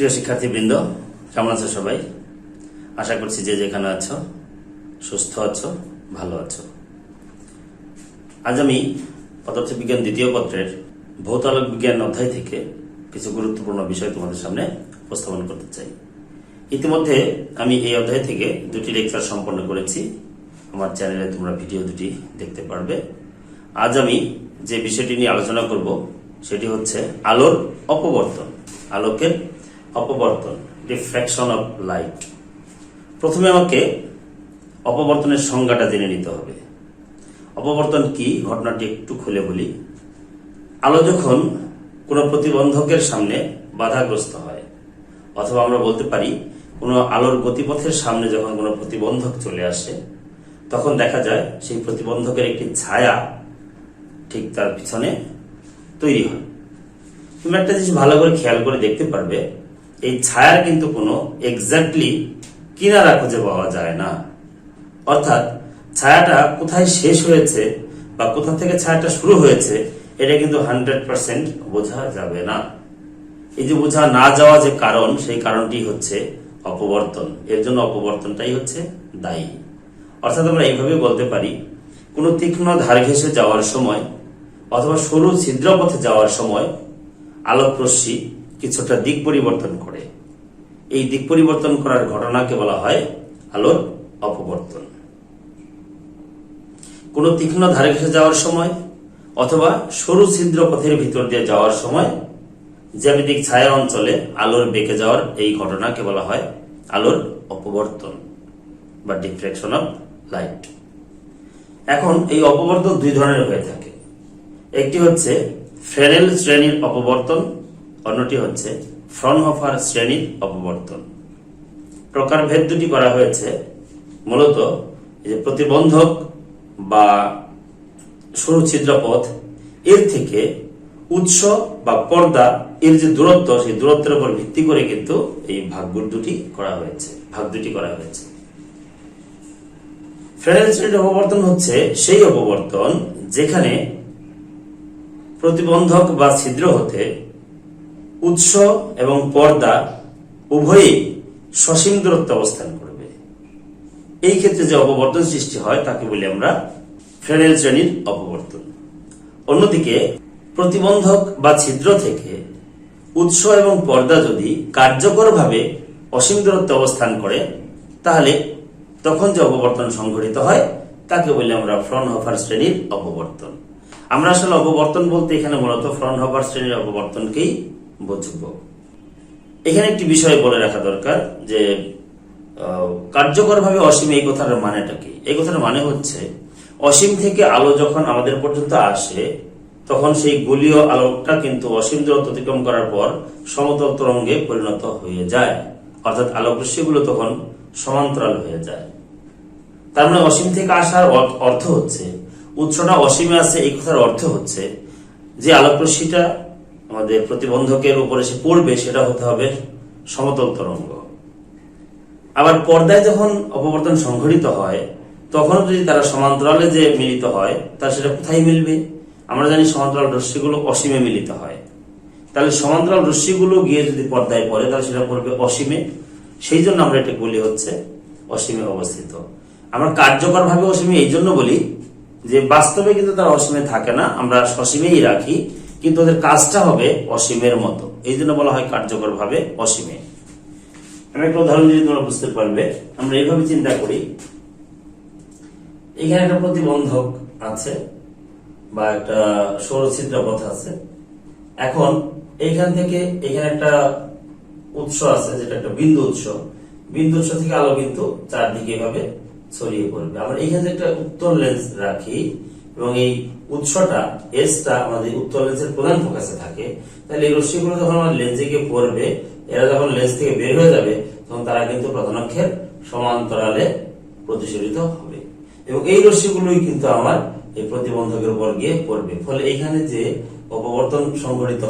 প্রিয় শিক্ষার্থীবৃন্দ, কেমন আছো সবাই? আশা করছি যে যেখানে আছো সুস্থ আছো, ভালো আছো। আজ আমি পদার্থবিজ্ঞান দ্বিতীয় পত্রের ভৌত আলোক বিজ্ঞান অধ্যায় থেকে কিছু গুরুত্বপূর্ণ বিষয় তোমাদের সামনে উপস্থাপন করতে চাই। ইতিমধ্যে আমি এই অধ্যায় থেকে দুটি লেকচার সম্পন্ন করেছি। আমার চ্যানেলে তোমরা ভিডিও দুটি দেখতে পারবে। আজ আমি যে বিষয়টি নিয়ে আলোচনা করব সেটি হচ্ছে আলোর অপবর্তন, আলোকের অপবর্তন, ডিফ্র্যাকশন অফ লাইট। প্রথমে আমাকে অপবর্তনের সংজ্ঞাটা জেনে নিতে হবে। অপবর্তন কি, ঘটনাটি একটু খুলে বলি। আলো যখন কোনো প্রতিবন্ধকের সামনে বাধাগ্রস্ত হয়, অথবা আমরা বলতে পারি কোনো আলোর গতিপথের সামনে যখন কোনো প্রতিবন্ধক চলে আসে, তখন দেখা যায় সেই প্রতিবন্ধকের একটি ছায়া ঠিক তার পিছনে তৈরি হয়। তুমি একটা জিনিস ভালো করে খেয়াল করে দেখতে পারবে, এই ছায়ার কিন্তু কোনো এক্স্যাক্টলি কিনারা খুঁজে পাওয়া যায় না। অর্থাৎ ছায়াটা কোথায় শেষ হয়েছে বা কোথা থেকে ছায়াটা শুরু হয়েছে এটা কিন্তু 100% বোঝা যাবে না। এই যে বোঝা না যাওয়া যে কারণ, সেই কারণটি হচ্ছে অপবর্তন। এর জন্য অপবর্তনটাই হচ্ছে দায়ী। অর্থাৎ আমরা এইভাবে বলতে পারি, কোনো তীক্ষ্ণ ধার ঘেঁষে যাওয়ার সময় অথবা সরু ছিদ্রপথে যাওয়ার সময় আলোক রশ্মি কিছুটা দিক পরিবর্তন করে। এই দিক পরিবর্তন করার ঘটনাকে বলা হয় আলোর অপবর্তন। কোনো তীক্ষ্ণ ধারে ঘেঁষে যাওয়ার সময় অথবা সরু ছিদ্র পথের ভিতর দিয়ে যাওয়ার সময় জ্যামিতিক ছায়া অঞ্চলে আলোর বেঁকে যাওয়ার এই ঘটনাকে বলা হয় আলোর অপবর্তন বা ডিফ্র্যাকশন অফ লাইট। এখন এই অপবর্তন দুই ধরনের হয়ে থাকে। একটি হচ্ছে ফ্রেনেল শ্রেণীর অপবর্তন, অন্যটি হচ্ছে ফ্রনহোফার শ্রেণীর অপবর্তন। প্রকারভেদ দুটি করা হয়েছে মূলত যে প্রতিবন্ধক বা সরু ছিদ্রপথ এর থেকে উৎস বা পর্দা এর যে দূরত্ব, সেই দূরত্বের উপর ভিত্তি করে কিন্তু এই ভাগ দুটি করা হয়েছে। ফ্রেনেল শ্রেণীর অপবর্তন হচ্ছে সেই অপবর্তন যেখানে প্রতিবন্ধক বা ছিদ্র হতে উৎস এবং পর্দা উভয়ই সসীম দূরত্বে অবস্থান করবে। এই ক্ষেত্রে যে অপবর্তন সৃষ্টি হয় তাকে বলি আমরা ফ্রেনেল শ্রেণীর অপবর্তন। অন্যদিকে প্রতিবন্ধক বা ছিদ্র থেকে উৎস এবং পর্দা যদি কার্যকরভাবে অসীম দূরত্বে অবস্থান করে, তাহলে তখন যে অপবর্তন সংঘটিত হয় তাকে বলি আমরা ফ্রনহোফার শ্রেণীর অপবর্তন। আমরা আসলে অপবর্তন বলতে এখানে মূলত ফ্রনহোফার শ্রেণীর অপবর্তনকেই বুঝব। এখানে একটি বিষয় বলে রাখা দরকার যে কার্যকরভাবে অসীম এই কথার মানেটা কি। এই কথার মানে হচ্ছে অসীম থেকে আলো যখন আমাদের পর্যন্ত আসে, তখন সেই গোলীয় আলোকটা কিন্তু অসীম দূরত্ব অতিক্রম করার পর সমতল তরঙ্গে পরিণত হয়ে যায়। অর্থাৎ আলোক রশ্মিগুলো তখন সমান্তরাল হয়ে যায়। তার মানে অসীম থেকে আসার অর্থ হচ্ছে উৎসটা অসীমে আছে, এই কথার অর্থ হচ্ছে যে আলোক রশ্মিটা আমাদের প্রতিবন্ধকের উপরে এসে পড়বে সেটা হতে হবে সমতল তরঙ্গ। আবার পর্দায় যখন অপবর্তন সংঘটিত হয়, তখন যদি তারা সমান্তরালে যে মিলিত হয়, তা সেটা কোথায় মিলবে? আমরা জানি সমান্তরাল রশ্মিগুলো অসীমে মিলিত হয়। তাহলে সমান্তরাল রশ্মিগুলো গিয়ে যদি পর্দায় পড়ে, তাহলে সেটা পড়বে অসীমে। সেই জন্য আমরা এটা বলি হচ্ছে অসীমে অবস্থিত। আমরা কার্যকরভাবে অসীমে এই জন্য বলি যে বাস্তবে কিন্তু তারা অসীমে থাকে না, আমরা সসীমেই রাখি, কিন্তু ওদের কাজটা হবে অসীমের মতো। এই জন্য বলা হয় কার্যকরভাবে অসীমে। আমি একটা উদাহরণ দিয়ে তোমরা বুঝতে পারবে। আমরা এইভাবে চিন্তা করি, এখানে একটা প্রতিবন্ধক আছে বা একটা সৌর ছিদ্রপথ আছে। এখন এইখান থেকে এখানে একটা উৎস আছে, যেটা একটা বিন্দু উৎস থেকে আলো কিন্তু চারদিকে এভাবে ছড়িয়ে পড়বে। আমরা এখানে একটা উত্তল লেন্স রাখি এবং এই উৎসটা এসটা আমাদের উত্তল লেন্সের প্রধান ফোকাসে থাকে। তাহলে এই রশ্মিগুলো যখন আমার লেন্সে গিয়ে পড়বে, এরা যখন লেন্স থেকে বের হয়ে যাবে, তখন তারা কিন্তু প্রধানাক্ষের সমান্তরালে প্রতিসরিত হবে এবং এই রশ্মিগুলোই কিন্তু আমার এই প্রতিবন্ধকের উপর গিয়ে পড়বে। ফলে এখানে যে অপবর্তন সংঘটিত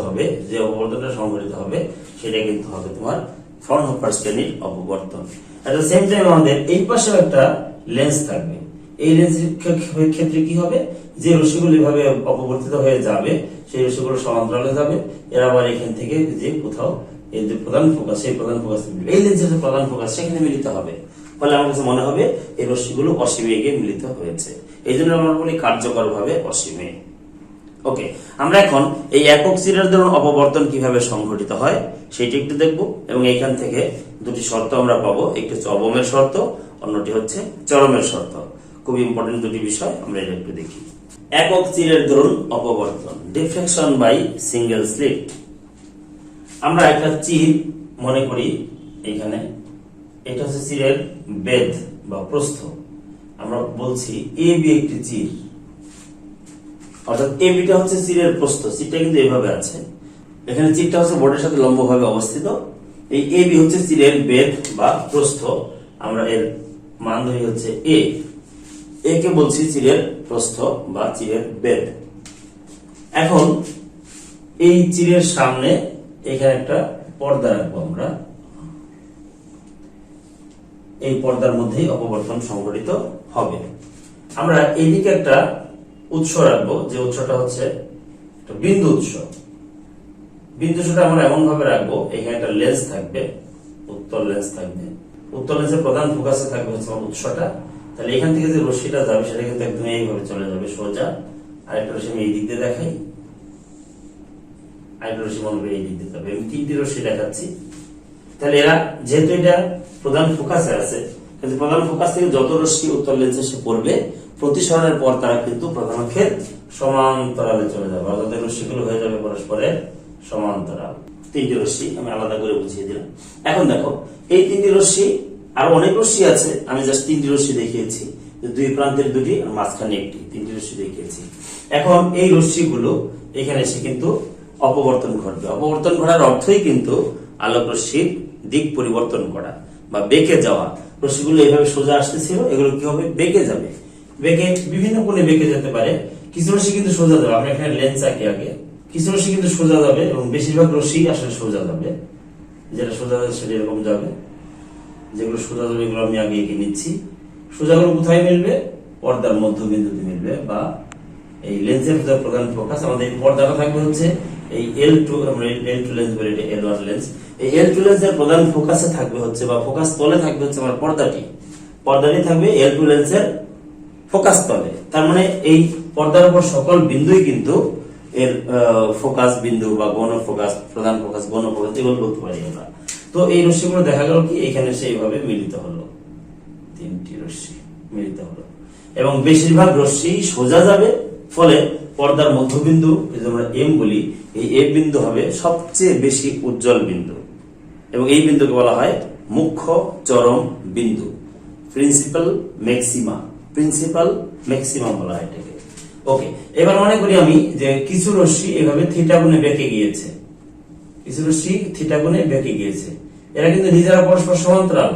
হবে, সেটা কিন্তু হবে তোমার ফ্রনহোফার শ্রেণীর অপবর্তন। এট দ্য সেম টাইম আমাদের এই পাশেও একটা লেন্স থাকবে। এই লেন্সের ক্ষেত্রে কি হবে, যে রশ্মিগুলো এভাবে অপবর্তিত হয়ে যাবে, সেই রশ্মিগুলো সমান্তরালে যাবে, এরা আবার এখান থেকে যে কোথাও এই যে প্রধান ফোকাস, সেই প্রধান ফোকাস এই লেন্সের যে প্রধান ফোকাস সেখানে মিলিত হবে, ফলে আমার কাছে মনে হবে এই রশ্মিগুলো অসীমে গিয়ে মিলিত হয়েছে। এই জন্য আমরা বলি কার্যকর ভাবে অসীমে। ওকে, আমরা এখন এই একক চিরের দরুন অপবর্তন কিভাবে সংঘটিত হয় সেটি একটু দেখব, এবং এইখান থেকে দুটি শর্ত আমরা পাবো, একটি হচ্ছে অবমের শর্ত, অন্যটি হচ্ছে চরমের শর্ত। খুব ইম্পর্টেন্ট দুটি বিষয়, আমরা এটা একটু দেখি। একক চিরের দরুন অপবর্তন, ডিফ্লেকশন বাই সিঙ্গেল স্লিট। আমরা একটা চির মনে করি, এখানে এটা হচ্ছে চিরের বেধ বা প্রস্থ। আমরা বলছি এ বি একটি চির, অর্থাৎ এ বিটা হচ্ছে চিরের প্রস্থ। চিরটা কিন্তু এভাবে আছে, এখানে চিরটা হচ্ছে বোর্ডের সাথে লম্বভাবে অবস্থিত। এই এ বি হচ্ছে চিরের বেধ বা প্রস্থ। আমরা এর মান ধরি হচ্ছে এ, এ কে বলছি চিরের প্রস্থ বা চিরের বেধ। এখন এই চিরের সামনে এখানে একটা পর্দা রাখবো আমরা, এই পর্দার মধ্যেই অপবর্তন সংঘটিত হবে। আমরা এইদিকে একটা উৎস রাখবো, যে উৎসটা হচ্ছে একটা বিন্দু উৎস। বিন্দু উৎসটা আমরা এমন ভাবে রাখবো, এখানে একটা লেন্স থাকবে, উত্তল লেন্স থাকবে। উত্তল লেন্সের প্রধান ফোকাসে থাকবে হচ্ছে আমার উৎসটা। তাহলে এখান থেকে যে রশ্মিটা যাবে সেটা কিন্তু একদম এইভাবে চলে যাবে সোজা। আরেকটা রশ্মি আমি এই দিক দিয়ে দেখাই, আরেকটা রশ্মি মনে করি এই দিক দিয়ে যাবে। আমি তিনটি রশ্মি দেখাচ্ছি। তাহলে এরা যেহেতু এটা প্রধান ফোকাসে আছে, কিন্তু প্রধান ফোকাস থেকে যত রশ্মি উত্তল লেন্সে এসে পড়বে, প্রতিসরণের পর তারা কিন্তু প্রধান অক্ষের সমান্তরালে চলে যাবে, অর্থাৎ রশ্মিগুলো হয়ে যাবে পরস্পরের সমান্তরাল। তিনটি রশ্মি আমি আলাদা করে বুঝিয়ে দিলাম। এখন দেখো, এই তিনটি রশ্মি, আর অনেক রশ্মি আছে, আমি জাস্ট তিনটি রশ্মি দেখিয়েছি, দুই প্রান্তের দুটি আর মাঝখানে একটি, তিনটি রশ্মি দেখিয়েছি। এখন এই রশ্মিগুলো এখানে এসে কিন্তু অপবর্তন ঘটবে। অপবর্তন ঘটার অর্থই কিন্তু আলোক রশ্মির দিক পরিবর্তন করা বা বেঁকে যাওয়া। রশ্মিগুলো এইভাবে সোজা আসতেছিল, এগুলো কি হবে? বেঁকে যাবে। বেঁকে বিভিন্ন কোণে বেঁকে যেতে পারে। কিছু রশ্মি কিন্তু সোজা যাবে, আমরা এখানে লেন্স আঁকি আগে। কিছু রশ্মি কিন্তু সোজা যাবে, এবং বেশিরভাগ রশ্মি আসলে সোজা যাবে। যেটা সোজা যাবে সেটা এরকম যাবে, যেগুলো সোজা যাবে এগুলো আমি আগে এঁকে নিচ্ছি। সোজাগুলো কোথায় মিলবে? পর্দার মধ্যবিন্দুতে মিলবে, বা এই লেন্সের প্রধান ফোকাস। আমাদের এই পর্দাটা থাকবে হচ্ছে এই L2, আমরা L2 লেন্স বলি, এটা L1 লেন্স। এই L2 লেন্সের প্রধান ফোকাসে থাকবে হচ্ছে, বা ফোকাস তলে থাকবে হচ্ছে আমার পর্দাটি। পর্দাটি থাকবে L2 লেন্সের ফোকাস তলে। তার মানে এই পর্দার উপর সকল বিন্দুই কিন্তু এর ফোকাস বিন্দু বা গৌণ ফোকাস, প্রধান ফোকাস, গৌণ ফোকাস, এগুলো বলতে পারি আমরা। তো এই রশ্মিগুলো দেখা গেল কি এখানে সেইভাবে মিলিত হলো, তিনটি রশ্মি মিলিত হলো, এবং বেশিরভাগ রশ্মি সোজা যাবে। ফলে পর্দার মধ্যবিন্দু, আমরা এম বলি, এই এম বিন্দু হবে সবচেয়ে বেশি উজ্জ্বল বিন্দু, এবং এই বিন্দুকে বলা হয় মুখ্য চরম বিন্দু, প্রিন্সিপাল ম্যাক্সিমা। প্রিন্সিপাল ম্যাক্সিমাম বলা হয় এটাকে। ওকে, এবার মনে করি আমি যে কিছু রশ্মি এভাবে থিটা কোণে বেঁকে গিয়েছে, কিছু রশ্মি থিটা কোণে বেঁকে গিয়েছে। এরা কিন্তু নিজেরা পরস্পর সমান্তরাল,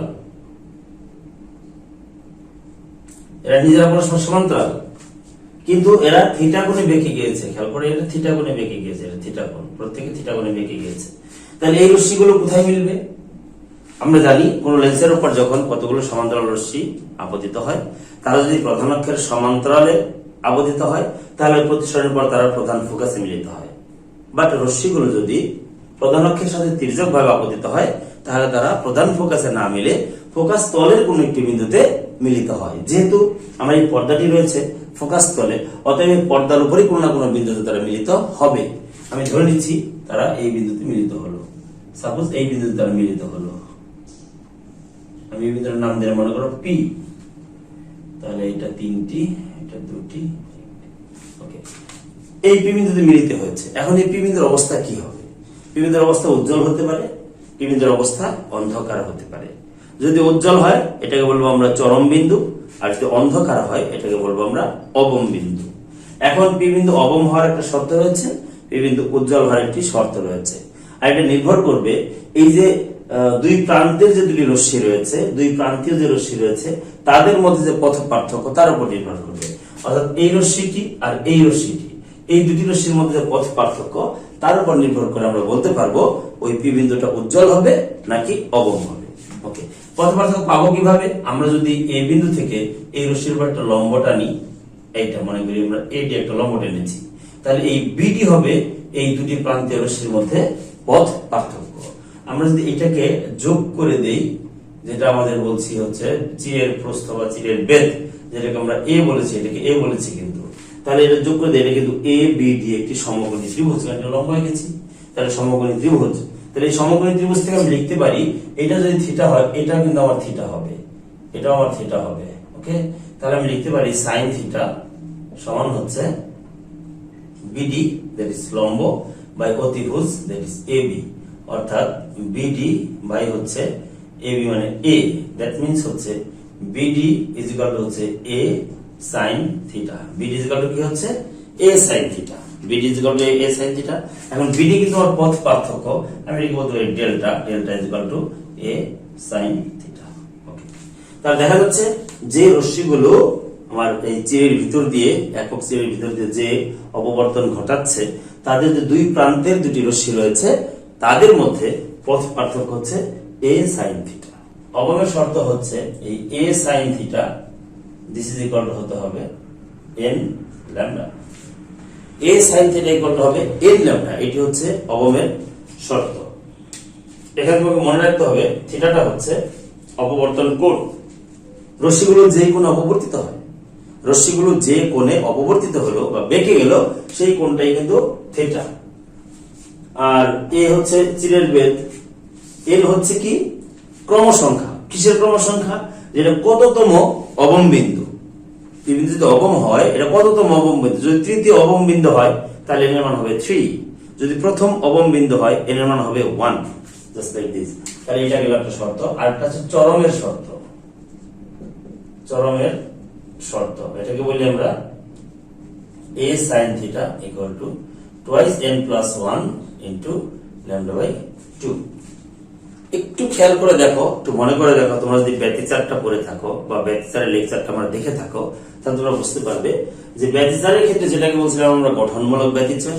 এরা নিজেরা পরস্পর সমান্তরাল, কিন্তু এরা থিটা কোণে বেঁকে গিয়েছে। খেয়াল করে, এটা থিটা কোণে বেঁকে গিয়েছে, এটা থিটা কোণ, প্রত্যেকে থিটা কোণে বেঁকে গিয়েছে। তাহলে এই রশ্মিগুলো কোথায় মিলবে? আমরা জানি কোন লেন্সের উপর যখন কতগুলো সমান্তরাল রশ্মি আপতিত হয়, তারা যদি প্রধান অক্ষের সমান্তরালে আপতিত হয়, তাহলে প্রতিসরণের পর তারা প্রধান ফোকাসে মিলিত হয়। বাট রশ্মিগুলো যদি প্রধান অক্ষের সাথে তির্যক ভাবে আপতিত হয়, তাহলে তারা প্রধান ফোকাসে না মিলে ফোকাস তলের কোন একটি বিন্দুতে মিলিত হয়। যেহেতু আমার এই পর্দাটি রয়েছে ফোকাস তলে, অতএব পর্দার উপরে কোনো না কোনো বিন্দুতে তারা মিলিত হবে। আমি ধরে নিচ্ছি তারা এই বিন্দুতে মিলিত হলো। সাপোজ এই বিন্দুতে তারা মিলিত হলো, আমি এই বিন্দুর নাম দিলাম মনে করো পি। তাহলে এটা তিনটি, এটা দুটি। ওকে, এই পি বিন্দুতে মিলিত হয়েছে। এখন এই পি বিন্দুর অবস্থা কি হবে? পি বিন্দুর অবস্থা উজ্জ্বল হতে পারে, পি বিন্দুর অবস্থা অন্ধকার হতে পারে। যদি উজ্জ্বল হয় এটাকে বলবো আমরা চরম বিন্দু, আর যদি অন্ধকার হয় এটাকে বলবো আমরা অবম বিন্দু। এখন পি বিন্দু অবম হওয়ার একটা শর্ত রয়েছে, পি বিন্দু উজ্জ্বল হওয়ার একটি শর্ত রয়েছে। আর এটা নির্ভর করবে এই যে দুই প্রান্তের যে দুটি রশ্মি রয়েছে, দুই প্রান্তীয় যে রশ্মি রয়েছে, তাদের মধ্যে যে পথ পার্থক্য তার উপর নির্ভর করবে। অর্থাৎ এই রশ্মিটি আর এই রশ্মিটি, এই দুটি রশ্মির মধ্যে যে পথ পার্থক্য তার উপর নির্ভর করে আমরা বলতে পারবো ওই পি বিন্দুটা উজ্জ্বল হবে নাকি অবম হবে। ওকে, পথ পার্থক্য পাবো কিভাবে? আমরা যদি এই বিন্দু থেকে এই রশ্মির উপর একটা লম্ব টানি, এইটা মনে করি আমরা এইটি একটা লম্ব টেনেছি, তাহলে এই বিটি হবে এই দুটি প্রান্তীয় রশ্মির মধ্যে পথ পার্থক্য। আমরা যদি এটাকে যোগ করে দেই, যেটা আমাদের বলছি হচ্ছে চিরের প্রস্থ বা চিরের বেধ, যেটাকে আমরা এ বলেছি, এটাকে এ বলেছি কিন্তু, তাহলে এটা যোগ করে দেয়, এটা কিন্তু এ বি ডি একটি সমকোণী ত্রিভুজ, এটা লম্ব হয়ে গেছি, তাহলে সমকোণী ত্রিভুজ। তাহলে এই সমকোণী ত্রিভুজ থেকে আমি লিখতে পারি, এটা যদি থিটা হয়, এটা কিন্তু আমার থিটা হবে, এটাও আমার থিটা হবে। ওকে, তাহলে আমি লিখতে পারি সাইন থিটা সমান হচ্ছে বিডি, দ্যাট ইজ লম্ব, বাই অতিভুজ, দ্যাট ইজ এবি, অর্থাৎ বিডি বাই হচ্ছে এবি মানে এ, দ্যাট মিন্স হচ্ছে বিডি ইজ ইকুয়াল টু হচ্ছে a sine theta. BD is equal to কি হচ্ছে a sine theta, BD is equal to a sine theta. এখন BD কিন্তু আমার পথ পার্থক্য, আমি লিখব তো delta, delta is equal to a sine theta. Okay, তাহলে দেখা যাচ্ছে যে রশ্মিগুলো আমার এই চিরের ভিতর দিয়ে, একক চিরের ভিতর দিয়ে যে অপবর্তন ঘটাচ্ছে, তাদের যে দুই প্রান্তের দুটি রশ্মি রয়েছে, তাদের মধ্যে পথ পার্থক্য হচ্ছে এ সাইন থিটা। অবমের শর্ত হচ্ছে এই a sine theta this is equal to হতে হবে n lambda, a sine theta equal to হবে এন ল্যামডা, এটি হচ্ছে অবমের শর্ত। এখানে তোমাকে মনে রাখতে হবে থিটাটা হচ্ছে অপবর্তন কোণ, রশ্মিগুলো যে কোণে অপবর্তিত হয়, রশ্মিগুলো যে কোণে অপবর্তিত হলো বা বেঁকে গেল, সেই কোণটাই কিন্তু থিটা। আর এ হচ্ছে চিরের বেধ, এন হচ্ছে কি ক্রমসংখ্যা, কিসের ক্রমসংখ্যা, যেটা কততম অবম বিন্দু, বিন্দু যদি অবম হয়, এটা কততম অবম বিন্দু, যদি তৃতীয় অবম বিন্দু হয় তাহলে এর মান হবে 3, যদি প্রথম অবম বিন্দু হয় এর মান হবে 1, জাস্ট লাইক দিস। তাহলে এটা গেল একটা শর্ত। আর একটা হচ্ছে চরমের শর্ত, চরমের শর্ত, এটাকে বলি আমরা a sin theta equal to twice n plus 1 into lambda by 2। একটু খেয়াল করে দেখো, একটু মনে করে দেখো, তোমরা যদি ব্যতিচারটা পড়ে থাকো বা ব্যতিচারের লেকচারটা আমরা দেখে থাকো, তাহলে তোমরা বুঝতে পারবে যে ব্যতিচারের ক্ষেত্রে যেটাকে বলছিলাম আমরা গঠনমূলক ব্যতিচার,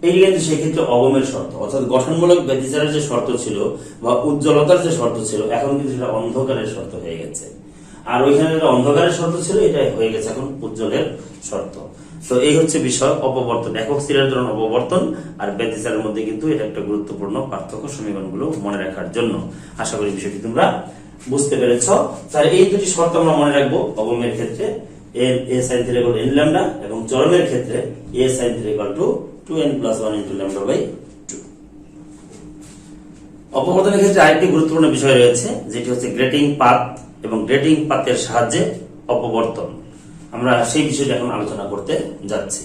এই কিন্তু সেক্ষেত্রে অবমের শর্ত, অর্থাৎ গঠনমূলক ব্যতিচারের যে শর্ত ছিল বা উজ্জ্বলতার যে শর্ত ছিল, এখন কিন্তু সেটা অন্ধকারের শর্ত হয়ে গেছে। আর ওইখানে যেটা অন্ধকারের শর্ত ছিল, এটা হয়ে গেছে এখন উজ্জ্বলের শর্ত। তো এই হচ্ছে বিষয় অপবর্তন, একক স্থিরের জন্য অপবর্তন আর ব্যতিচারের মধ্যে কিন্তু এটা একটা গুরুত্বপূর্ণ পার্থক্য, সমীকরণগুলো মনে রাখার জন্য। আশা করি বিষয়টি তোমরা বুঝতে পেরেছ। তাহলে এই দুটি শর্ত আমরা মনে রাখবো অবমের ক্ষেত্রে a sine theta equal n lambda, এবং চরমের ক্ষেত্রে a sine theta equal to 2n plus 1 into lambda by 2। অপবর্তনের ক্ষেত্রে আরেকটি গুরুত্বপূর্ণ বিষয় রয়েছে, যেটি হচ্ছে গ্রেটিং পাথ এবং গ্রেটিং পাথের সাহায্যে অপবর্তন। আমরা সেই বিষয়টা এখন আলোচনা করতে যাচ্ছি।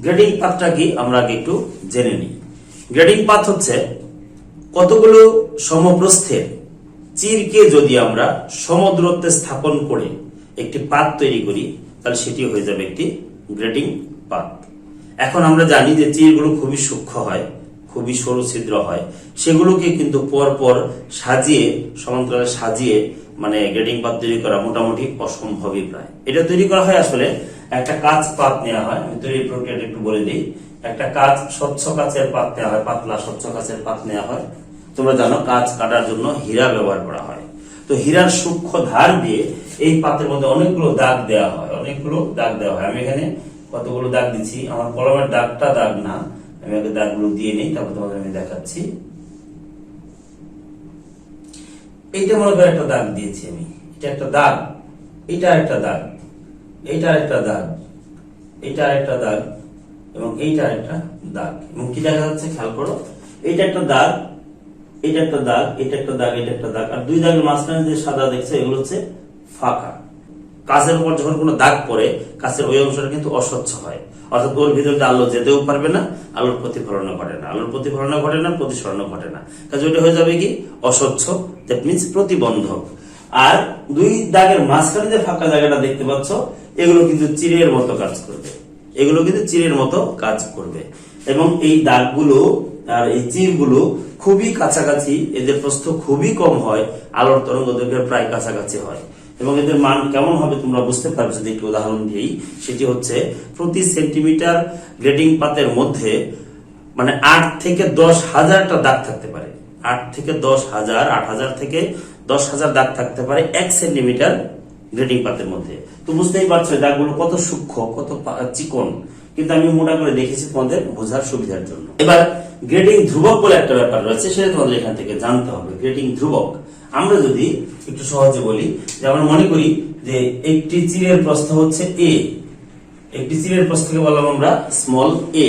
গ্রেটিং পাথটা কি আমরা আগে একটু জেনে নিই। গ্রেটিং পাথ হচ্ছে কতগুলো সমপ্রস্থের চিরকে যদি আমরা সমদূরত্বে স্থাপন করে একটি পাথ তৈরি করি, তাহলে সেটি হয়ে যাবে একটি গ্রেটিং পাথ। এখন আমরা জানি যে চিরগুলো খুবই সূক্ষ্ম হয়, খুবই সরু ছিদ্র হয়, সেগুলোকে কিন্তু পর পর সাজিয়ে, সমান্তরালে সাজিয়ে মানে গ্রেটিং পাথ তৈরি করা মোটামুটি অসম্ভবই প্রায়। এটা তৈরি করা হয় আসলে একটা কাঁচ পাত নেওয়া হয়, আমি তৈরি প্রক্রিয়াটা একটু বলে দিই। একটা কাঁচ, স্বচ্ছ কাঁচের পাত নেওয়া হয়, পাতলা স্বচ্ছ কাঁচের পাত নেওয়া হয়। তোমরা জানো কাঁচ কাটার জন্য হীরা ব্যবহার করা হয়। তো হীরার সূক্ষ্ম ধার দিয়ে এই পাতের মধ্যে অনেকগুলো দাগ দেওয়া হয়, অনেকগুলো দাগ দেওয়া হয়। আমি এখানে কতগুলো দাগ দিচ্ছি, আমার কলমের দাগটা দাগ না, আমি আগে দাগগুলো দিয়ে নিই, তারপর তোমাদের আমি দেখাচ্ছি। এইটা মনে করে একটা দাগ দিয়েছি আমি, এটা একটা দাগ, এটা একটা দাগ, এইটা একটা দাগ, এইটা একটা দাগ, এবং এইটা একটা দাগ। এবং কি দেখা যাচ্ছে খেয়াল করো, এইটা একটা দাগ, এটা একটা দাগ, এটা একটা দাগ, এটা একটা দাগ, আর দুই দাগের মাঝখানে যে সাদা দেখছে এগুলো হচ্ছে ফাঁকা। কাঁচের উপর যখন কোনো দাগ পড়ে, কাঁচের ওই অংশটা কিন্তু অস্বচ্ছ হয়, অর্থাৎ ওর ভিতরে আলো যেতেও পারবে না, আলোর প্রতিফলন ঘটে না, আলোর প্রতিফলন ঘটে না, প্রতিসরণ ঘটে না, কাজে ওইটা হয়ে যাবে কি অস্বচ্ছ, দ্যাট মিন্স প্রতিবন্ধক। আর দুই দাগের মাঝখানে যে ফাঁকা জায়গাটা দেখতে পাচ্ছ, এগুলো কিন্তু চিরের মতো কাজ করবে, এগুলো কিন্তু চিরের মতো কাজ করবে। এবং এই দাগগুলো আর এই চিরগুলো খুবই কাছাকাছি, এদের প্রস্থ খুবই কম হয়, আলোর তরঙ্গ দৈর্ঘ্যের প্রায় কাছাকাছি হয়। এবং এদের মান কেমন হবে তোমরা বুঝতে পারবে যদি একটু উদাহরণ দিই। সেটি হচ্ছে প্রতি সেন্টিমিটার গ্রেটিং পাতের মধ্যে মানে 8 থেকে 10,000টা দাগ থাকতে পারে, 8 থেকে 10,000, 8,000 থেকে 10,000 দাগ থাকতে পারে 1 সেন্টিমিটার গ্রেটিং পাতের মধ্যে। তো বুঝতেই পারছো দাগগুলো কত সূক্ষ্ম, কত চিকন, কিন্তু আমি মোটা করে দেখেছি তোমাদের বোঝার সুবিধার জন্য। এবার গ্রেডিং ধ্রুবক বলে একটা ব্যাপার রয়েছে, সেটা তোমাদের এখান থেকে জানতে হবে। গ্রেডিং ধ্রুবক আমরা যদি একটু সহজে বলি, যে আমরা মনে করি যে একটি তীরের প্রস্থ হচ্ছে এ, একটি তীরের প্রস্থকে বললাম আমরা স্মল এ,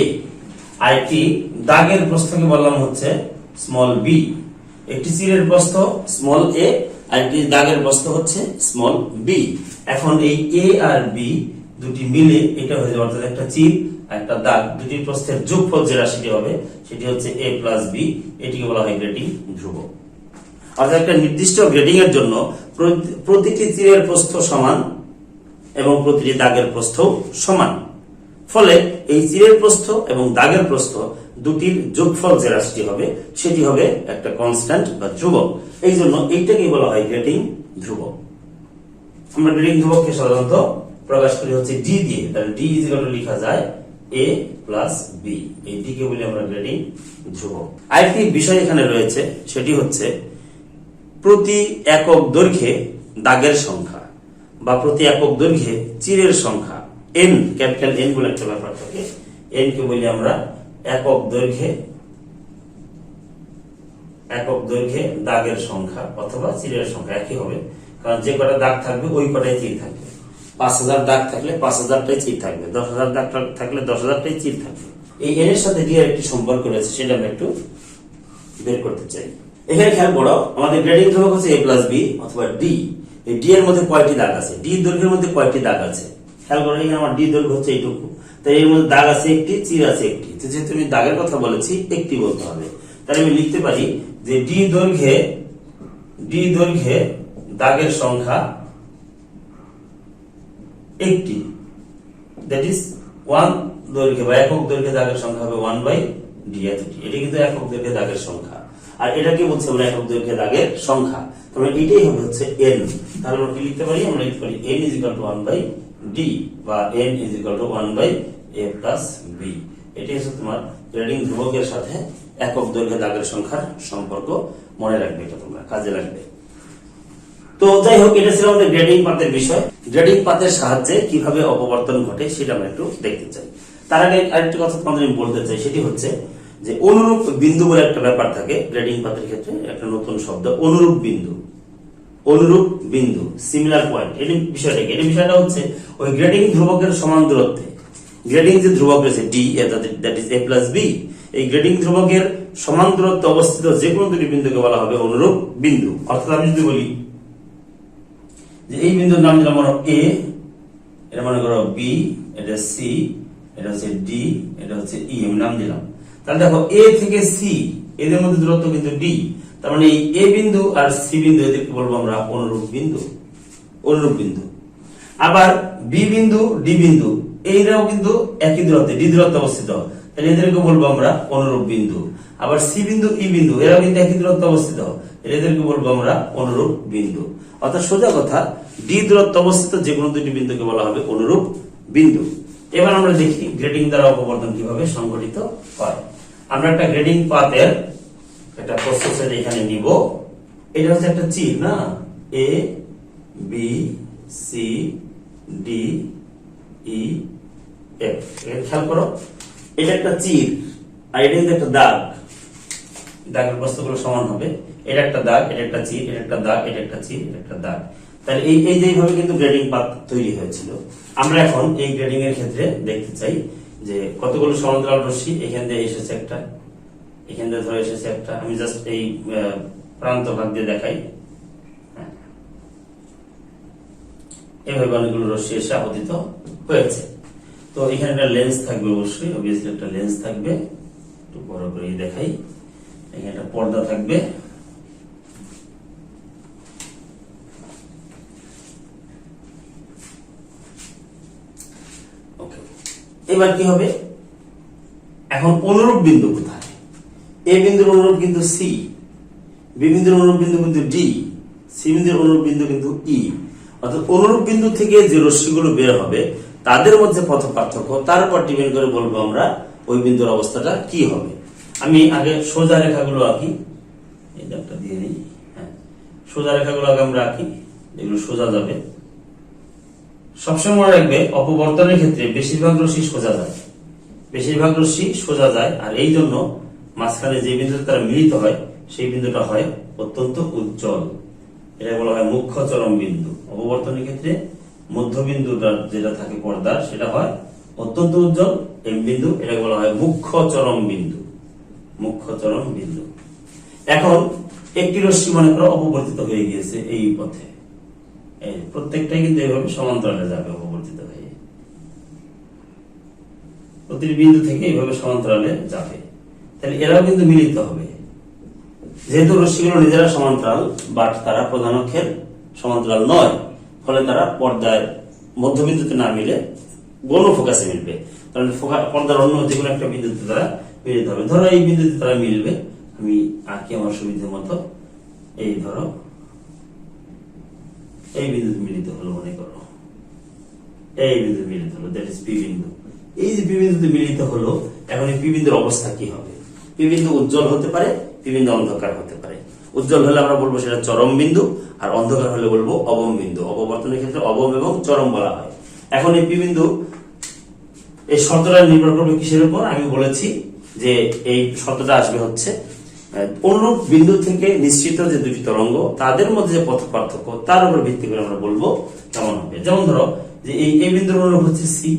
আর একটি দাগের প্রস্থকে বললাম হচ্ছে স্মল বি। একটি তীরের প্রস্থ স্মল এ আর একটি দাগের প্রস্থ হচ্ছে স্মল বি। এখন এই এ আর বি দুটি মিলে এটা হয়ে যাবে, অর্থাৎ একটা তীর আর একটা দাগ, দুটি প্রস্থের যোগফল যে রাশিটি হবে সেটি হচ্ছে a প্লাস বি। এটিকে বলা হয় গ্রেডিং ধ্রুবক। অর্থাৎ একটা নির্দিষ্ট গ্রেডিং এর জন্য প্রতিটি তীরের প্রস্থ সমান এবং প্রতিটি দাগের প্রস্থ সমান। ফলে এই তীরের প্রস্থ এবং দাগের প্রস্থ দুটির যোগফল যে রাশিটি হবে সেটি হবে একটা কনস্ট্যান্ট বা ধ্রুবক। এই জন্য এইটাকে বলা হয় গ্রেডিং ধ্রুবক। আমরা গ্রেডিং ধ্রুবককে সাধারণত প্রকাশ করি হচ্ছে ডি দিয়ে, তাহলে ডি ইজ ইকুয়াল টু লেখা যায় এ প্লাস বি। এই ডি কে বলি আমরা গ্রেডিং ধ্রুবক। আরেকটি বিষয় এখানে রয়েছে, সেটি হচ্ছে প্রতি একক দৈর্ঘ্যে দাগের সংখ্যা বা প্রতি একক দৈর্ঘ্যে তীরের সংখ্যা এন, ক্যাপিটাল এন বলে একটা ব্যাপার থাকে। এন কে বলি আমরা একক দৈর্ঘ্যে দাগের সংখ্যা অথবা তীরের সংখ্যা, একই হবে, কারণ যে কটা দাগ থাকবে ওই কটাই তীর থাকবে। 5000 দাগ থাকলে 5000টাই তীর থাকবে, 10000 দাগ থাকলে 10000টাই তীর থাকবে। এই এন এর সাথে ডি এর একটি সম্পর্ক রয়েছে, সেটা আমরা একটু বের করতে চাই। এখানে খেয়াল করো, আমাদের গ্রেডিং ধ্রুবক হচ্ছে a প্লাস বি অথবা ডি। এই ডি এর মধ্যে কয়টি দাগ আছে, ডি দৈর্ঘ্যের মধ্যে কয়টি দাগ আছে খেয়াল করো। এখানে আমার ডি দৈর্ঘ্য হচ্ছে এইটুকু, তাই এর মধ্যে দাগ আছে একটি, তীর আছে একটি। যেহেতু আমি দাগের কথা বলেছি একটি বলতে হবে, তাহলে আমি লিখতে পারি যে ডি দৈর্ঘ্যে দাগের সংখ্যা একটি, দ্যাট ইজ 1 দৈর্ঘ্যে বা একক দৈর্ঘ্যে দাগের সংখ্যা হবে 1 বাই ডি এতটি। এটা কিন্তু একক দৈর্ঘ্যে দাগের সংখ্যা, আর এটাকে বলছি আমরা একক দৈর্ঘ্যে দাগের সংখ্যা। তবে এটাই হবে হচ্ছে এন। তাহলে আমরা কি লিখতে পারি, আমরা লিখতে পারি n is equal to 1 by d বা n is equal to 1 by a plus b. এটাই হচ্ছে তোমার গ্রেডিং ধ্রুবকের সাথে একক দৈর্ঘ্যে দাগের সংখ্যার সম্পর্ক। মনে রাখবে, এটা তোমরা কাজে লাগবে। তো যাই হোক, এটা ছিল আমাদের গ্রেডিং পাতের বিষয়। গ্রেডিং পাতের সাহায্যে কিভাবে অপবর্তন ঘটে সেটা আমরা একটু দেখতে চাই। তার আগে আরেকটি কথা তোমাদের আমি বলতে চাই, সেটি হচ্ছে যে অনুরূপ বিন্দু বলে একটা ব্যাপার থাকে গ্রেডিং পাতের ক্ষেত্রে, একটা নতুন শব্দ অনুরূপ বিন্দু। অনুরূপ বিন্দু, সিমিলার পয়েন্ট, এর বিষয়টা কি? এর বিষয়টা হচ্ছে ওই গ্রেডিং ধ্রুবকের সমান দূরত্বে, গ্রেডিং যে ধ্রুবক রয়েছে d, that is a plus b, এই গ্রেডিং ধ্রুবকের সমান দূরত্বে অবস্থিত যে কোনো দুটি বিন্দুকে বলা হবে অনুরূপ বিন্দু। অর্থাৎ আমি যদি বলি যে এই বিন্দুর নাম দিলাম মনে এ, এটা মনে করো বি, এটা সি, এটা হচ্ছে ডি, এটা হচ্ছে ই, আমি নাম দিলাম। তাহলে দেখো এ থেকে সি এদের মধ্যে দূরত্ব কিন্তু ডি, তার মানে এই এ বিন্দু আর সি বিন্দু এদেরকে বলবো আমরা অনুরূপ বিন্দু। অনুরূপ বিন্দু। আবার বি বিন্দু ডি বিন্দু এইরাও কিন্তু একই দূরত্বে ডি দূরত্বে অবস্থিত, তাহলে এদেরকে বলবো আমরা অনুরূপ বিন্দু। আবার সি বিন্দু ই বিন্দু এরাও কিন্তু একই দূরত্বে অবস্থিত, এদেরকে বলবো আমরা অনুরূপ বিন্দু। অর্থাৎ সোজা কথা, ডি দূরত্বে অবস্থিত যে কোনো দুটি বিন্দুকে বলা হবে অনুরূপ বিন্দু। এবার আমরা দেখি গ্রেডিং দ্বারা অপবর্তন কিভাবে সংঘটিত হয়। আমরা একটা গ্রেডিং পাতের একটা প্রসেসর এখানে নিব। এটা হচ্ছে একটা তীর না, A B C D E F. খেয়াল করো, এটা একটা তীর আর এটা কিন্তু একটা দাগ, দাগের প্রস্থগুলো সমান হবে। এটা একটা দাগ, এটা একটা তীর, এটা একটা দাগ, এটা একটা তীর, এটা একটা দাগ। তাহলে এই যেভাবে কিন্তু গ্রেডিং পাত তৈরি হয়েছিল। আমরা এখন এই গ্রেডিং এর ক্ষেত্রে দেখতে চাই যে কতগুলো সমান্তরাল রশ্মি এখান দিয়ে এসেছে একটা, এখান দিয়ে ধরে এসেছে একটা। আমি জাস্ট এই প্রান্ত ভাগ দিয়ে দেখাই। এভাবে অনেকগুলো রশ্মি এসে আপতিত হয়েছে। তো এখানে একটা লেন্স থাকবে, অবশ্যই অবভিয়াসলি একটা লেন্স থাকবে। একটু বড় করে দেখাই, এখানে একটা পর্দা থাকবে। এবার কি হবে, এখন অনুরূপ বিন্দু কোথায়? এ বিন্দুর অনুরূপ কিন্তু সি, বি বিন্দুর অনুরূপ বিন্দু কিন্তু ডি, সি বিন্দুর অনুরূপ বিন্দু কিন্তু ই। অর্থাৎ অনুরূপ বিন্দু থেকে যে রশ্মিগুলো বের হবে তাদের মধ্যে পথ পার্থক্য, তার উপর ডিপেন্ড করে বলবো আমরা ওই বিন্দুর অবস্থাটা কি হবে। আমি আগে সোজা রেখাগুলো আঁকি, এই দাগটা দিয়ে নিই। হ্যাঁ, সোজা রেখাগুলো আগে আমরা আঁকি, এগুলো সোজা যাবে। সবসময় মনে রাখবে অপবর্তনের ক্ষেত্রে বেশিরভাগ রশ্মি সোজা যায়, বেশিরভাগ রশ্মি সোজা যায়, আর এই জন্য মাঝখানে যে বিন্দুতে তারা মিলিত হয় সেই বিন্দুটা হয় অত্যন্ত উজ্জ্বল। এটা বলা হয় মুখ্য চরম বিন্দু। অপবর্তনের ক্ষেত্রে মধ্যবিন্দুটা যেটা থাকে পর্দার সেটা হয় অত্যন্ত উজ্জ্বল এম বিন্দু, এটা বলা হয় মুখ্য চরম বিন্দু। মুখ্য চরম বিন্দু। এখন একটি রশ্মি মনে করো অপবর্তিত হয়ে গিয়েছে এই পথে, এই প্রত্যেকটাই কিন্তু এইভাবে সমান্তরালে যাবে অপবর্তিত হয়ে, প্রতিটি বিন্দু থেকে এইভাবে সমান্তরালে যাবে। তাহলে এরাও কিন্তু মিলিত হবে, যেহেতু রশ্মিগুলো নিজেরা সমান্তরাল বাট তারা প্রধান অক্ষের সমান্তরাল নয়, ফলে তারা পর্দার মধ্যবিন্দুতে না মিলে গৌণ ফোকাসে মিলবে। কারণ পর্দার অন্য যে কোনো একটা বিন্দুতে তারা মিলিত হবে। ধরো এই বিন্দুতে তারা মিলবে, আমি আঁকি আমার সুবিধা মতো। এই ধরো এই বিন্দুতে মিলিত হলো, মনে করো এই বিন্দুতে মিলিত হলো, দ্যাট ইজ পি বিন্দু। এই যে পি বিন্দুতে মিলিত হলো, এখন এই পি বিন্দুর অবস্থা কি হবে? পি বিন্দু উজ্জ্বল হতে পারে, পি বিন্দু অন্ধকার হতে পারে। উজ্জ্বল হলে আমরা বলবো সেটা চরম বিন্দু, আর অন্ধকার হলে বলবো অবম বিন্দু। অপবর্তনের ক্ষেত্রে অবম এবং চরম বলা হয়। এখন এই পি বিন্দু, এই শর্তটা নির্ভর করবে কিসের উপর? আমি বলেছি যে এই শর্তটা আসবে হচ্ছে অনুরূপ বিন্দু থেকে নিশ্চিত যে দুটি তরঙ্গ তাদের মধ্যে যে পথ পার্থক্য তার উপর ভিত্তি করে আমরা বলবো কেমন হবে। যেমন ধরো যে এই বিন্দুর অনুরূপ হচ্ছে সি,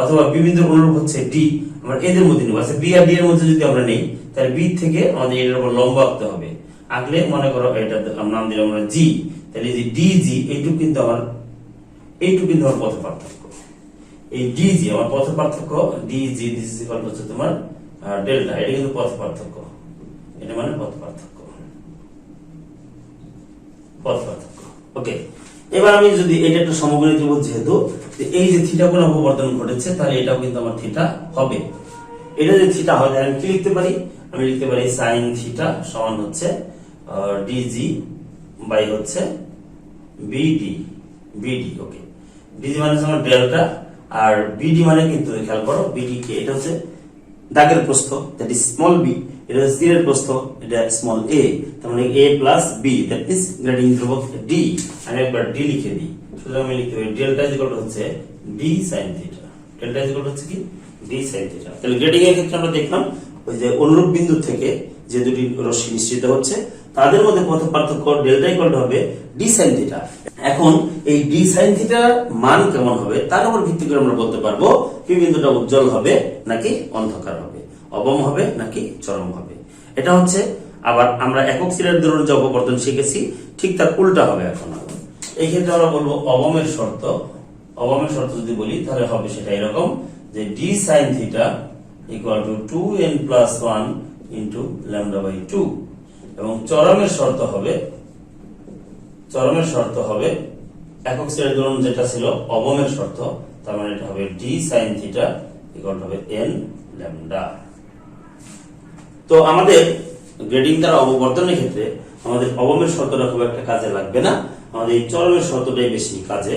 অথবা বি বিন্দুর অনুরূপ হচ্ছে ডি। আমরা এদের মধ্যে নেব। আচ্ছা, বি আর ডি এর মধ্যে যদি আমরা নেই, তাহলে বি থেকে আমাদের এটার উপর লম্ব আঁকতে হবে। আঁকলে মনে করো এটা নাম দিলাম আমরা জি, তাহলে যে ডি জি এইটুকু কিন্তু আমার পথ পার্থক্য। এই ডি জি আমার পথ পার্থক্য, D G this is equal হচ্ছে তোমার ডেল্টা। এটা কিন্তু পথ পার্থক্য, এটা মানে পথ পার্থক্য। ওকে, এবার আমি যদি এটা একটা সমকোণী ত্রিভুজ, যেহেতু এই যে থিটা কোণ অপবর্তন ঘটেছে, তাহলে এটাও কিন্তু আমার থিটা হবে। এটা যদি থিটা হয় তাহলে আমি কি লিখতে পারি? আমি লিখতে পারি সাইন থিটা সমান হচ্ছে ডিজি বাই হচ্ছে বিডি। ওকে, ডিজি মানে হচ্ছে আমার ডেল্টা, আর বিডি মানে কিন্তু খেয়াল করো বিডি কে, এটা হচ্ছে দাগের প্রস্থ, দ্যাট ইজ স্মল বি। এটা হচ্ছে তীরের প্রস্থ, এটা স্মল এ। তার মানে a plus b, that is grating ধ্রুবক ডি। আমি একবার ডি লিখে দিই। সুতরাং আমি লিখতে পারি ডেল্টা ইজ ইকুয়াল টু হচ্ছে d sine theta. Delta is equal to হচ্ছে কি? D sine theta. তাহলে গ্রেডিং এর ক্ষেত্রে আমরা দেখলাম ওই যে অনুরূপ বিন্দু থেকে যে দুটি রশ্মি নিশ্চিত হচ্ছে তাদের মধ্যে পথ পার্থক্য ডেল্টা ইকুয়াল টু হবে ডি সাইন থিটা। এখন এই ডি সাইন থিটার মান কেমন হবে তার উপর ভিত্তি করে আমরা বলতে পারবো পি বিন্দুটা উজ্জ্বল হবে নাকি অন্ধকার হবে, অবম হবে নাকি চরম হবে। এটা হচ্ছে আবার আমরা একক সিরিয়াল দূরত্ব যে অপবর্তন শিখেছি ঠিক তার উল্টা হবে। এখন এই ক্ষেত্রে আমরা বলবো অবমের শর্ত। অবমের শর্ত যদি বলি তাহলে হবে সেটা এরকম যে d sine theta equal to 2n+1 into lambda by 2। এবং চরমের শর্ত হবে একক সিরিয়াল দূরত্ব যেটা ছিল অবমের শর্ত, তার মানে এটা হবে ডি সাইন থিটা ইকুয়াল হবে n ল্যামডা। তো আমাদের গ্রেডিং দ্বারা অপবর্তনের ক্ষেত্রে আমাদের অবমের শর্তটা খুব একটা কাজে লাগবে না, আমাদের এই চরমের শর্তটাই বেশি কাজে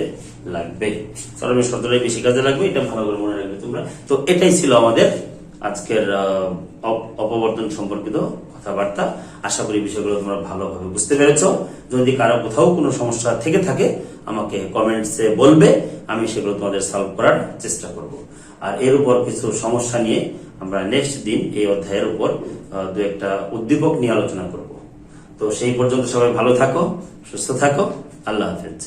লাগবে। এটা ভালো করে মনে রাখবে তোমরা। তো এটাই ছিল আমাদের আজকের অপবর্তন সম্পর্কিত কথাবার্তা। আশা করি বিষয়গুলো তোমরা ভালোভাবে বুঝতে পেরেছো। যদি কারো কোথাও কোনো সমস্যা থেকে থাকে আমাকে কমেন্টসে বলবে, আমি সেগুলো তোমাদের সলভ করার চেষ্টা করব। আর এর উপর কিছু সমস্যা নিয়ে আমরা নেক্সট দিন এই অধ্যায়ের উপর দু একটা উদ্দীপক নিয়ে আলোচনা করব। তো সেই পর্যন্ত সবাই ভালো থাকো, সুস্থ থাকো। আল্লাহ হাফেজ।